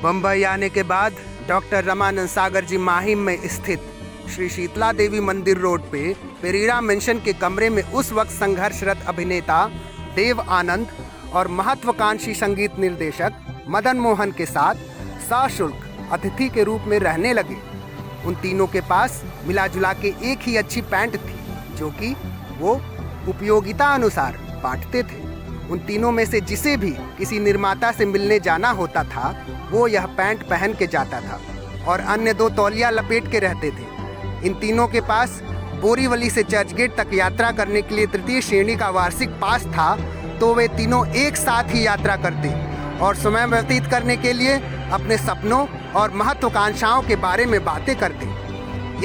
बम्बई आने के बाद डॉक्टर रमानंद सागर जी माहिम में स्थित श्री शीतला देवी मंदिर रोड पे पेरीरा मेंशन के कमरे में उस वक्त संघर्षरत अभिनेता देव आनंद और महत्वाकांक्षी संगीत निर्देशक मदन मोहन के साथ सशुल्क अतिथि के रूप में रहने लगे। उन तीनों के पास मिला जुला के एक ही अच्छी पैंट थी जो कि वो उपयोगिता अनुसार बांटते थे। उन तीनों में से जिसे भी किसी निर्माता से मिलने जाना होता था वो यह पैंट पहन के जाता था और अन्य दो तौलिया लपेट के रहते थे। इन तीनों के पास बोरीवली से चर्चगेट तक यात्रा करने के लिए तृतीय श्रेणी का वार्षिक पास था, तो वे तीनों एक साथ ही यात्रा करते और समय व्यतीत करने के लिए अपने सपनों और महत्वाकांक्षाओं के बारे में बातें करते।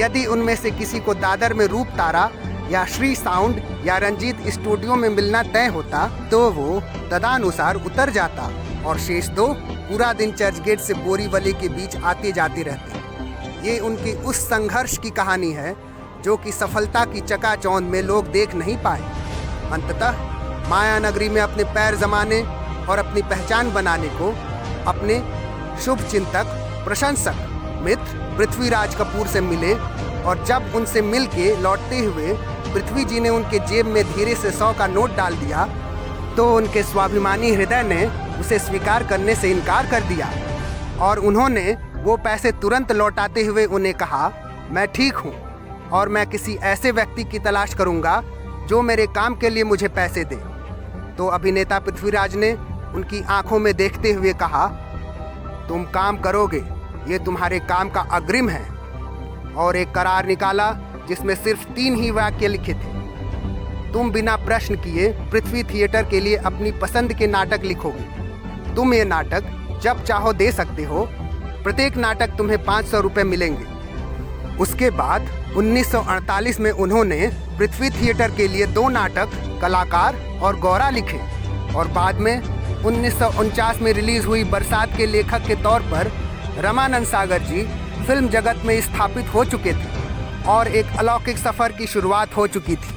यदि उनमें से किसी को दादर में रूप तारा या श्री साउंड या रंजीत स्टूडियो में मिलना तय होता तो वो तदानुसार उतर जाता और शेष दो पूरा दिन चर्चगेट से बोरीवली के बीच आते जाते रहते। ये उनकी उस संघर्ष की कहानी है जो कि सफलता की चकाचौंध में लोग देख नहीं पाए। अंततः माया नगरी में अपने पैर जमाने और अपनी पहचान बनाने को अपने शुभ चिंतक, प्रशंसक, मित्र पृथ्वीराज कपूर से मिले और जब उनसे मिल के लौटते हुए पृथ्वी जी ने उनके जेब में धीरे से 100 का नोट डाल दिया तो उनके स्वाभिमानी हृदय ने उसे स्वीकार करने से इनकार कर दिया और उन्होंने वो पैसे तुरंत लौटाते हुए उन्हें कहा, मैं ठीक हूँ और मैं किसी ऐसे व्यक्ति की तलाश करूँगा जो मेरे काम के लिए मुझे पैसे दे। तो अभिनेता पृथ्वीराज ने उनकी आंखों में देखते हुए कहा, तुम काम करोगे, ये तुम्हारे काम का अग्रिम है। और एक करार निकाला जिसमें सिर्फ 3 ही वाक्य लिखे थे, तुम बिना प्रश्न किए पृथ्वी थिएटर के लिए अपनी पसंद के नाटक लिखोगे। तुम ये नाटक जब चाहो दे सकते हो, प्रत्येक नाटक तुम्हें 500 रुपये मिलेंगे। उसके बाद 1948 में उन्होंने पृथ्वी थिएटर के लिए 2 नाटक कलाकार और गौरा लिखे और बाद में 1949 में रिलीज हुई बरसात के लेखक के तौर पर रमानंद सागर जी फिल्म जगत में स्थापित हो चुके थे और एक अलौकिक सफर की शुरुआत हो चुकी थी।